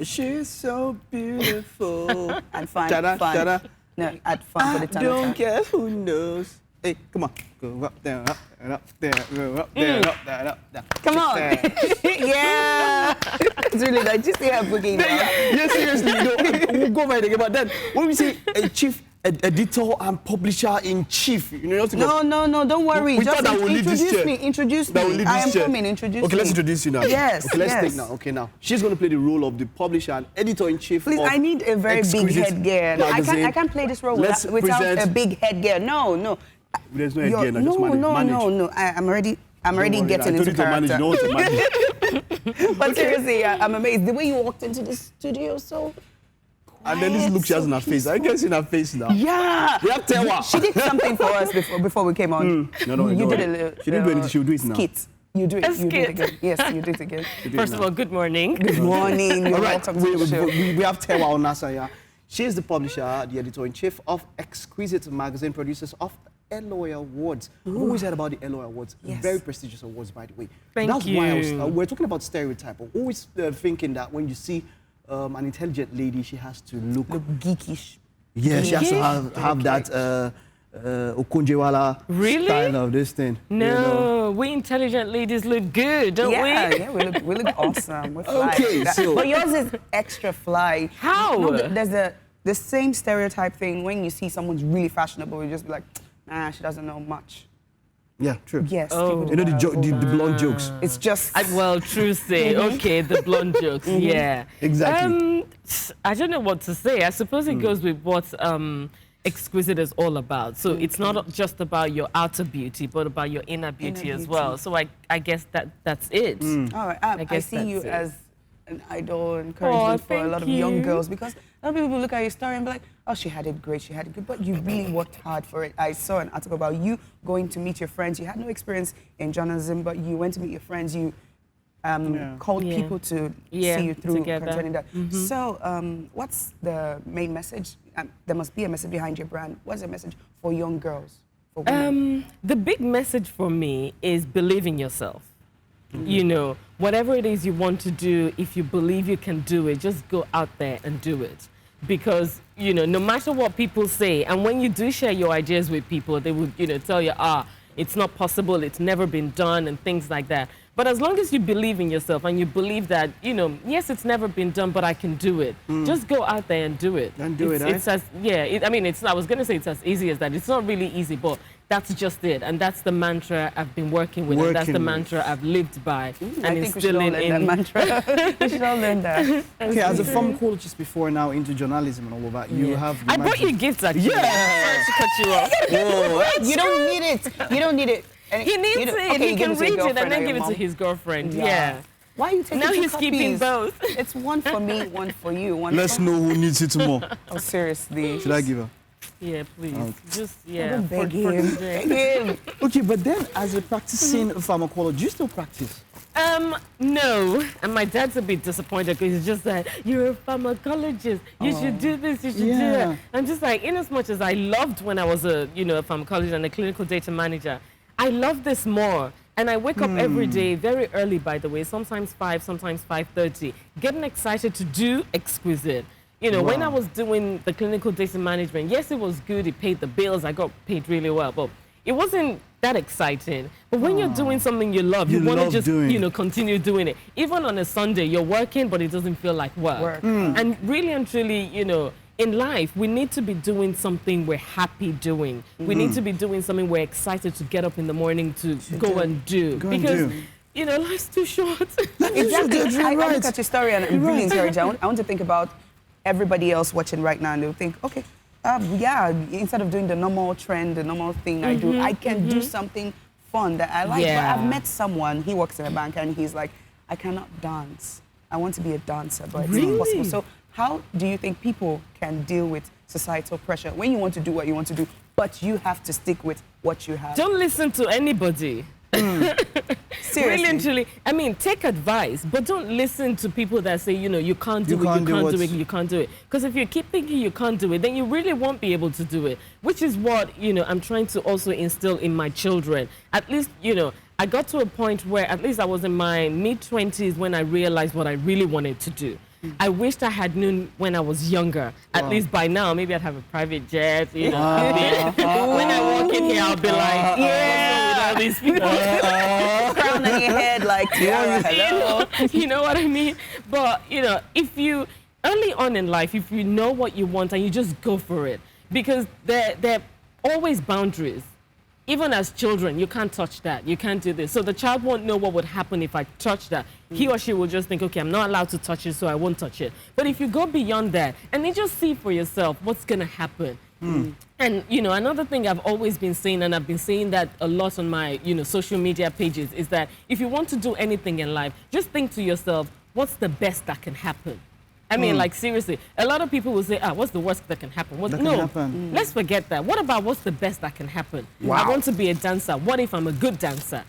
She's so beautiful. And fun. Fun. No, add fun for the time. I don't care who knows. Hey, come on. Go up there, up and up there, go up there, up there, up there. Come on. Yeah. It's really nice. Just see her booking now. Yeah, seriously, we'll go by the game. But then, when we say chief editor and publisher-in-chief, No, don't worry. We just thought that we'll leave this chair. Introduce me. I am coming, introduce me. Okay, let's introduce you now. Yes, okay, let's take now. Okay, now. She's going to play the role of the publisher and editor-in-chief. Please, I need a very big headgear. I can't play this role without a big headgear. No. There's no headgear now, just manage. No. I'm already getting into character. But seriously, I'm amazed. The way you walked into the studio, so... And then this look she has in her face. I guess in her face now. Yeah. We have Tewa. She did something for us before we came on. No. You did a little... She didn't do anything. She'll do it now. Skit. You do it. You do it again. Yes, you do it again. First of all, good morning. Good morning. All right. Welcome to the show. We have Tewa Onasanya. She is the publisher, the editor-in-chief of Exquisite Magazine, producers of ELOY Awards. I've always heard about the ELOY Awards. Yes. Very prestigious awards, by the way. Thank you. That's why we're talking about stereotype. I'm always thinking that when you see an intelligent lady, she has to look geekish. Yeah, she has to have that Okonjewala style of this thing. No, you know? we intelligent ladies look good, don't we? Yeah, we look awesome. We're fly. Okay, so... But yours is extra fly. How? No, there's the same stereotype thing when you see someone's really fashionable, you just be like, nah, she doesn't know much. Yeah, true. Yes. Oh. You know the blonde jokes. It's just... Well, true say. Okay, the blonde jokes, yeah. Exactly. I don't know what to say. I suppose it goes with what Exquisite is all about. So it's not just about your outer beauty, but about your inner beauty as well. So I guess that's it. All right. I see you as an idol, encouragement for a lot of you. young girls, because a lot of people look at your story and be like, oh, she had it great, she had it good, but you really worked hard for it. I saw an article about you going to meet your friends. You had no experience in journalism, but you went to meet your friends. You called people to see you through concerning that. So what's the main message? There must be a message behind your brand. What's the message for young girls, for women? The big message for me is believe in yourself. You know, whatever it is you want to do, if you believe you can do it, just go out there and do it. Because, you know, no matter what people say, and when you do share your ideas with people, they would, tell you, it's not possible, it's never been done, and things like that. But as long as you believe in yourself and you believe that, yes, it's never been done, but I can do it. Just go out there and do it. And do it, It's as, I was going to say it's as easy as that. It's not really easy, but that's just it. And that's the mantra I've been working with. And that's the mantra I've lived by. And I think we should all learn that mantra. We should all learn that. Okay, as a pharmacologist before now into journalism and all of that, you have... I brought you gifts, actually. Yeah! Sorry to cut you off. You don't need it. You don't need it. And he needs it. Okay, he can read it and then give it to his girlfriend. Yeah. Why are you taking Now two he's copies? keeping both. It's one for me, one for you. Let's know who needs it more. Oh, seriously. Should I give her? Yeah, please. Okay. Just, Don't beg him. Beg him. Okay, but then as a practicing pharmacologist, you still practice? No. And my dad's a bit disappointed because he's just like, you're a pharmacologist. You should do this, you should do that. I'm just like, in as much as I loved when I was a pharmacologist and a clinical data manager, I love this more. And I wake up every day, very early, by the way, sometimes 5, sometimes 5:30, getting excited to do Exquisite. When I was doing the clinical data management, yes, it was good. It paid the bills. I got paid really well. But it wasn't that exciting. But when you're doing something you love, you want to just, continue doing it. Even on a Sunday, you're working, but it doesn't feel like work. And really and truly, in life, we need to be doing something we're happy doing. We need to be doing something we're excited to get up in the morning to go and do. Because life's too short. Exactly. I look at your story and I'm really encouraged. I want to think about everybody else watching right now, and they'll think, okay, instead of doing the normal trend, the normal thing I do, I can do something fun that I like. Yeah. But I've met someone, he works in a bank, and he's like, I cannot dance. I want to be a dancer, but it's not possible. So how do you think people can deal with societal pressure when you want to do what you want to do, but you have to stick with what you have? Don't listen to anybody. Seriously. Really and truly, I mean, take advice, but don't listen to people that say, you can't do it, you can't do it. Because if you keep thinking you can't do it, then you really won't be able to do it, which is what, I'm trying to also instill in my children. At least, I got to a point where at least I was in my mid-20s when I realized what I really wanted to do. I wished I had known when I was younger. At least by now, maybe I'd have a private jet. You know, when I walk in here, I'll be like, yeah, with all these people. Crown on your head like Tiara, hello. You know what I mean? But, you know, if you, early on in life, if you know what you want and you just go for it, because there are always boundaries. Even as children, you can't touch that. You can't do this. So the child won't know what would happen if I touch that. He or she will just think, okay, I'm not allowed to touch it, so I won't touch it. But if you go beyond that and then just see for yourself what's going to happen. And, you know, another thing I've always been saying, and I've been saying that a lot on my, you know, social media pages, is that if you want to do anything in life, just think to yourself, what's the best that can happen? I mean, like, seriously, a lot of people will say, what's the worst that can happen? Let's forget that. What about what's the best that can happen? Wow. I want to be a dancer. What if I'm a good dancer?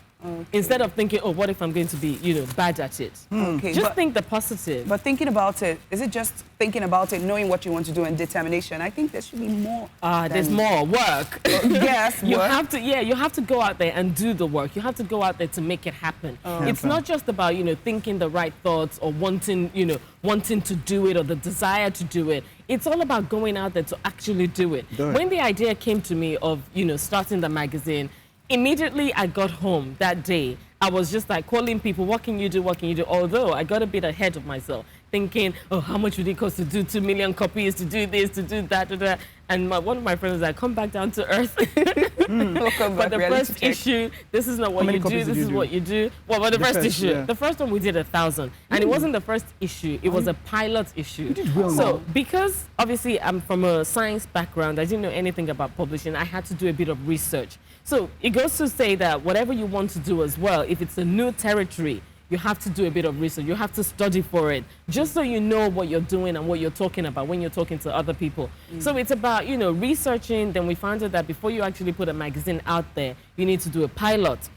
Instead of thinking, what if I'm going to be, you know, bad at it? Okay, Just think the positive. But thinking about it, is it just thinking about it, knowing what you want to do, and determination? I think there should be more. There's more work. Yes, you work. have to, you have to go out there and do the work. You have to go out there to make it happen. It's not just about, you know, thinking the right thoughts or wanting, you know, wanting to do it or the desire to do it. It's all about going out there to actually do it. When the idea came to me of, you know, starting the magazine, immediately I got home that day, I was just like calling people, what can you do, what can you do? Although I got a bit ahead of myself, thinking, how much would it cost to do 2 million copies, to do this, to do that, And one of my friends was like, come back down to earth. But the first issue, this is not what you do, this is what you do. Well, but the first issue, the first one we did 1,000. And it wasn't the first issue, it was a pilot issue. You did well, so because obviously I'm from a science background, I didn't know anything about publishing, I had to do a bit of research. So it goes to say that whatever you want to do as well, if it's a new territory, you have to do a bit of research. You have to study for it, just so you know what you're doing and what you're talking about when you're talking to other people. So it's about, you know, researching. Then we found out that before you actually put a magazine out there, you need to do a pilot.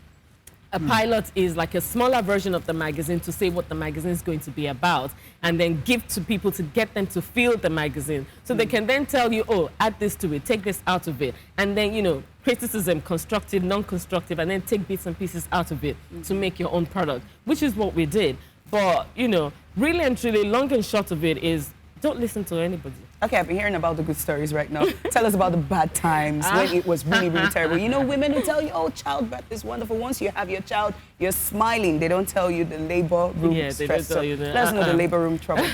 A pilot is like a smaller version of the magazine to say what the magazine is going to be about, and then give to people to get them to feel the magazine. So they can then tell you, add this to it, take this out of it. And then, you know, criticism, constructive, non-constructive, and then take bits and pieces out of it to make your own product, which is what we did. But, you know, really and truly, long and short of it is, don't listen to anybody. Okay, I've been hearing about the good stories right now. Tell us about the bad times when it was really, really terrible. You know, women who tell you, childbirth is wonderful. Once you have your child, you're smiling. They don't tell you the labor room stress. They don't tell you that. Let's know the labor room trouble.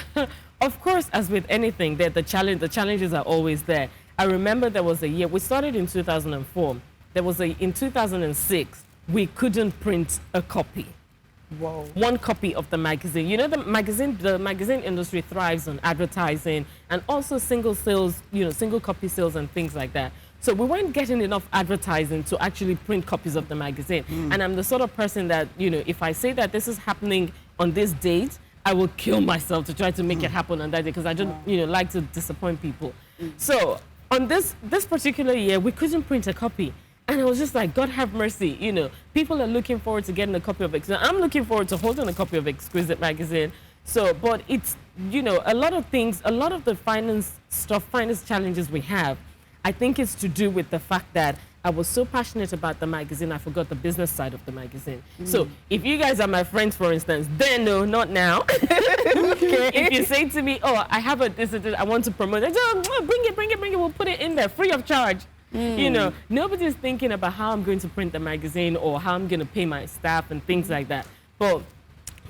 Of course, as with anything, the challenges are always there. I remember there was a year, we started in 2004. In 2006, we couldn't print a copy. Whoa. One copy of the magazine. You know, the magazine industry thrives on advertising and also single sales, you know, single copy sales and things like that. So we weren't getting enough advertising to actually print copies of the magazine. And I'm the sort of person that, you know, if I say that this is happening on this date, I will kill myself to try to make it happen on that day, because I don't, you know, like to disappoint people. So on this particular year, we couldn't print a copy. And I was just like, God have mercy, you know, people are looking forward to getting a copy of Exquisite. I'm looking forward to holding a copy of Exquisite Magazine. So, but it's, you know, a lot of things, a lot of the finance challenges we have, I think it's to do with the fact that I was so passionate about the magazine, I forgot the business side of the magazine. So if you guys are my friends, for instance, then no, not now. If you say to me, I have I want to promote it, bring it, we'll put it in there free of charge. You know, nobody's thinking about how I'm going to print the magazine or how I'm going to pay my staff and things like that. But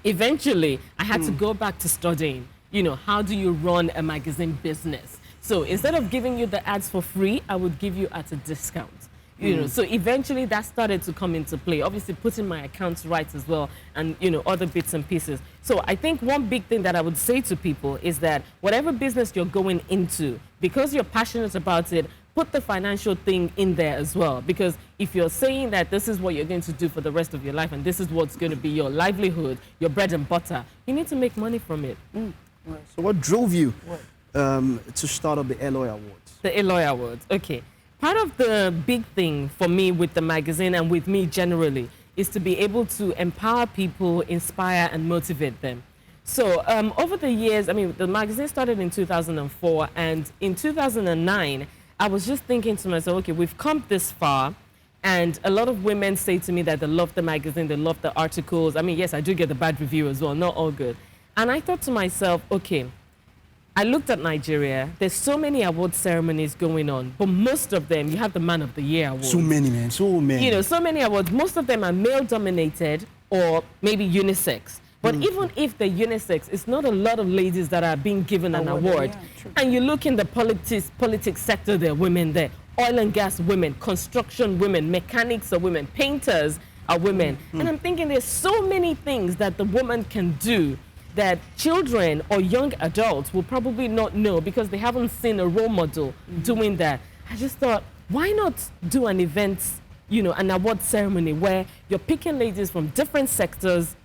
eventually, I had to go back to studying, you know, how do you run a magazine business? So instead of giving you the ads for free, I would give you at a discount. You know, so eventually that started to come into play. Obviously, putting my accounts right as well, and, you know, other bits and pieces. So I think one big thing that I would say to people is that whatever business you're going into, because you're passionate about it, put the financial thing in there as well. Because if you're saying that this is what you're going to do for the rest of your life and this is what's going to be your livelihood, your bread and butter, you need to make money from it. So what drove you to start up the ELOY Awards? The ELOY Awards, okay. Part of the big thing for me with the magazine and with me generally is to be able to empower people, inspire and motivate them. So over the years, I mean, the magazine started in 2004, and in 2009, I was just thinking to myself, okay, we've come this far, and a lot of women say to me that they love the magazine, they love the articles. I mean, yes, I do get the bad review as well, not all good. And I thought to myself, okay, I looked at Nigeria. There's so many award ceremonies going on, but most of them, you have the Man of the Year award. So many, man, so many. You know, so many awards. Most of them are male-dominated or maybe unisex. But even if they're unisex, it's not a lot of ladies that are being given an award. Yeah, and you look in the politics sector, there are women there. Oil and gas women, construction women, mechanics are women, painters are women. And I'm thinking there's so many things that the woman can do that children or young adults will probably not know because they haven't seen a role model doing that. I just thought, why not do an event, you know, an award ceremony where you're picking ladies from different sectors,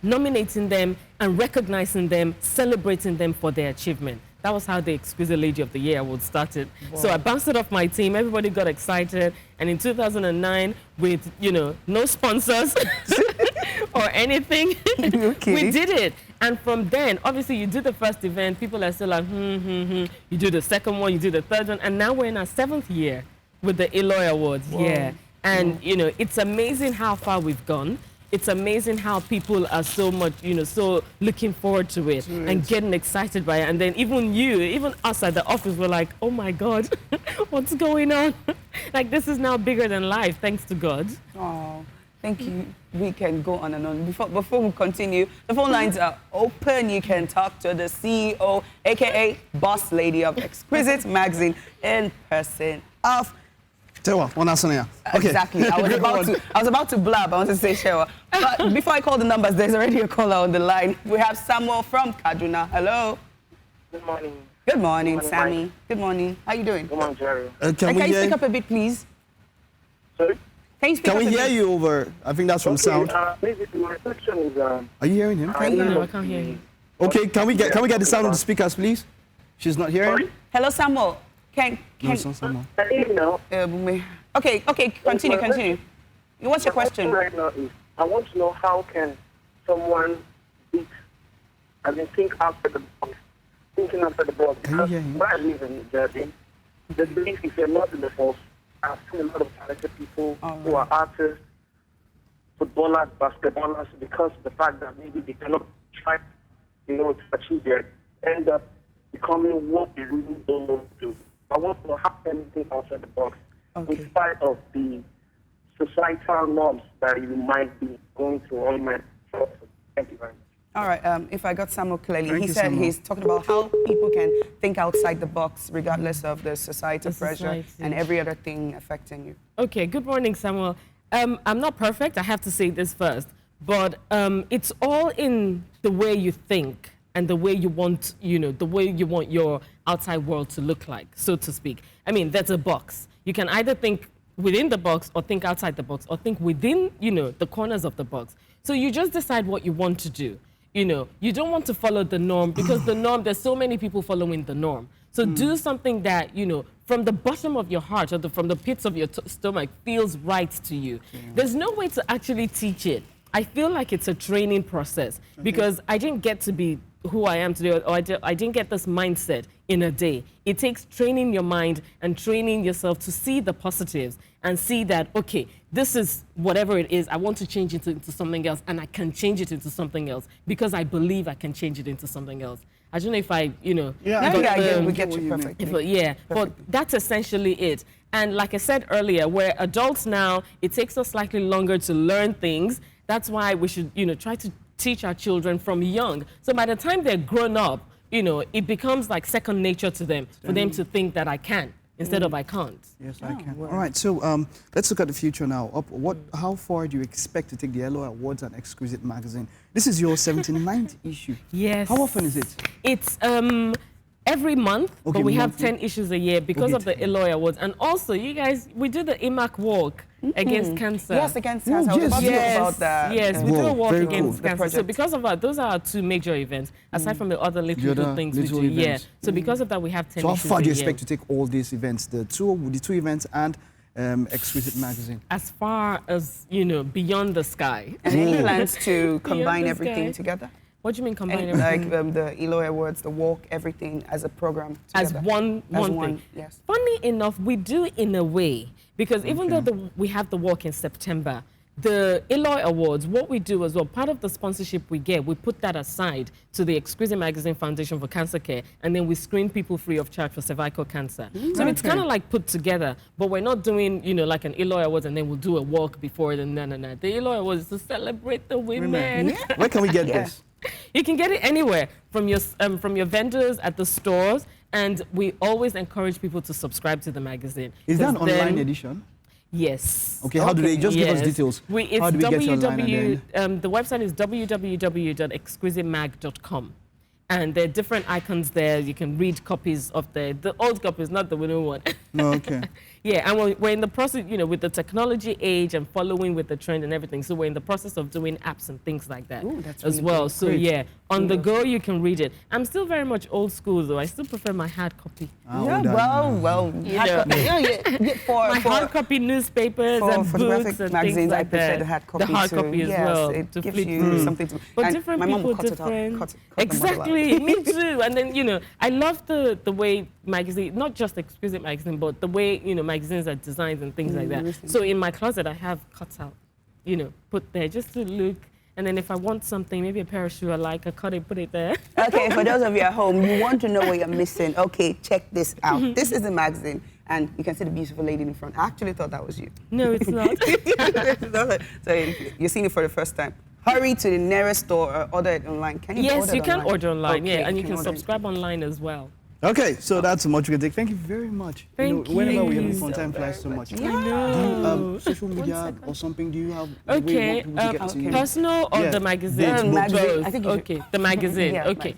nominating them and recognizing them, celebrating them for their achievement. That was how the Exquisite Lady of the Year award started. Wow. So I bounced it off my team, everybody got excited, and in 2009, with, you know, no sponsors or anything, we did it. And from then, obviously, you do the first event, people are still like, You do the second one, you do the third one, and now we're in our 7th year with the ELOY Awards. Wow. Yeah. And, you know, it's amazing how far we've gone. It's amazing how people are so much, you know, so looking forward to it and getting excited by it. And then even us at the office, were like, oh my God, what's going on? Like, this is now bigger than life, thanks to God. Oh, thank you. We can go on and on. Before we continue, the phone lines are open. You can talk to the CEO, aka Boss Lady of Exquisite Magazine, in person of Tewa Onasanya. Okay. Exactly. I was about to blab. I want to say Shewa. But before I call the numbers, there's already a caller on the line. We have Samuel from Kaduna. Hello. Good morning. Good morning, Sammy. Good morning. How you doing? Good morning, Jyro. Can you speak up a bit, please? Sorry? Can we hear you over? I think that's from sound. Basically, my question is... Are you hearing him? No, I can't hear you. Okay, can we get the sound of the speakers, please? She's not hearing? Sorry? Hello, Samuel. No, it's not Samuel. Okay, continue. What's your question? Right now is, I want to know how can someone think outside the box, thinking outside the box. Can you hear him? Where I live in Jersey, the belief is not in the force. I've seen a lot of talented people who are artists, footballers, basketballers, because of the fact that maybe they cannot try, to achieve their end up becoming what they really don't want to do. I want to know how can you think outside the box in spite of the societal norms that you might be going through or you might. Thank you very much. All right, if I got Samuel clearly, Thank he you, said Samuel. he's talking about how people can think outside the box regardless of the societal pressure and every other thing affecting you. Okay, good morning, Samuel. I'm not perfect, I have to say this first, but it's all in the way you think and the way you want, the way you want your outside world to look like, so to speak. I mean, that's a box. You can either think within the box or think outside the box or think within, the corners of the box. So you just decide what you want to do. You don't want to follow the norm because the norm, there's so many people following the norm. So do something that, from the bottom of your heart or from the pits of your stomach feels right to you. There's no way to actually teach it. I feel like it's a training process because I didn't get to be who I am today, or I didn't get this mindset in a day. It takes training your mind and training yourself to see the positives and see that, okay, this is whatever it is, I want to change it into something else, and I can change it into something else because I believe I can change it into something else. I don't know if I, we get you perfectly. But that's essentially it. And like I said earlier, we're adults now, it takes us slightly longer to learn things. That's why we should, try to teach our children from young. So by the time they're grown up, it becomes like second nature to them, for them to think that I can instead of I can't. Yes, I can. All right, so let's look at the future now. How far do you expect to take the ELOY Awards and Exquisite Magazine? This is your 79th issue. Yes. How often is it? It's every month, but we have 10 issues a year because of the ELOY Awards. And also, you guys, we do the IMAC walk against cancer. Yes, against cancer. I was about to talk about that. Yes, we do a walk against cool. cancer. So because of that, those are our two major events, aside from the other little things we do. Yeah. So because of that, we have 10 So how issues far do you a year. expect to take all these events, the two events and Exquisite Magazine? As far as, beyond the sky. And any plans to combine the everything sky. together? What do you mean combine And everything? the ELOY Awards, the walk, everything as a program together. As one thing. Yes. Funny enough, we do in a way, because even though we have the walk in September, the ELOY Awards, what we do as well, part of the sponsorship we get, we put that aside to the Exquisite Magazine Foundation for Cancer Care, and then we screen people free of charge for cervical cancer. So it's kind of like put together, but we're not doing, you know, like an ELOY Awards and then we'll do a walk before it and no. The ELOY Awards is to celebrate the women. Yeah. Where can we get this? You can get it anywhere from your vendors at the stores, and we always encourage people to subscribe to the magazine. Is that an 'Cause then- online edition? Yes. Okay, how do they, just give us details. It's How do we get you online and then? The website is www.exquisitemag.com. And there are different icons there. You can read copies of the old copies, not the new one. No, okay. Yeah, and we're in the process, you know, with the technology age and following with the trend and everything. So we're in the process of doing apps and things like that that's as really well. cool. So Great. yeah, on the go you can read it. I'm still very much old school though. I still prefer my hard copy. Yeah, well, My hard copy newspapers for and photographic books and magazines, things I like prefer that. the hard copy The hard too. copy as Yes, well. it to gives flip you through. something to. But and different my mom people will cut it different. out. Cut the model out. Exactly, me too. And then, you know, I love the way magazine, not just Exquisite Magazine, but the way, you know, magazines are designed and things like that. So in my closet, I have cuts out, you know, put there just to look. And then if I want something, maybe a pair of shoes I like, I cut it, put it there. Okay, for those of you at home, you want to know what you're missing. Okay, check this out. This is the magazine, and you can see the beautiful lady in front. I actually thought that was you. No, it's not. So you're seeing it for the first time. Hurry to the nearest store or order it online. Can you order Yes, it you can online? order online, Okay, yeah, and you can order it. subscribe online as well. Okay, so that's much we can take. Thank you very much. Thank Whenever we have you a fun so time flies so much. I Do you, know. social media or something, do you have a way you Okay, want people to get to you? personal or Yeah. the magazine? Both. Magazine. Both. I think you should- Okay, the magazine. Yeah, Okay.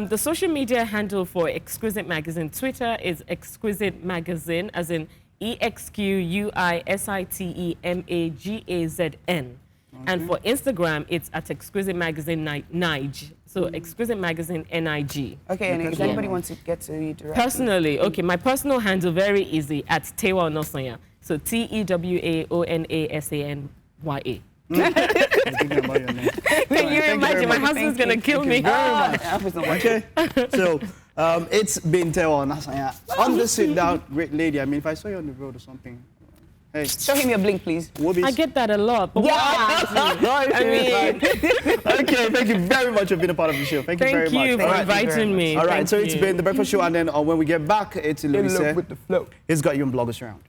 The social media handle for Exquisite Magazine, Twitter is Exquisite Magazine, as in EXQUISITEMAGAZN. And for Instagram, it's at Exquisite Magazine NIG. So Exquisite Magazine NIG. Okay, and if Yeah. anybody wants to get to you directly. Personally, okay, my personal handle, very easy, at Tewa Onasanya. So TEWAONASANYA. I'm thinking about your name. Can you very imagine? My much. husband's going to kill me. Okay, so it's been Tewa Onasanya on the sit down, great lady. I mean, if I saw you on the road or something, hey, Show him your blink, please. Wobbies. I get that a lot. But Okay, thank you very much for being a part of the show. Thank you very Thank you much. for All right. inviting me. All right, Thank so it's you. been the breakfast show, and then when we get back, it's Louis. with the flow. He's got you on Bloggers Round.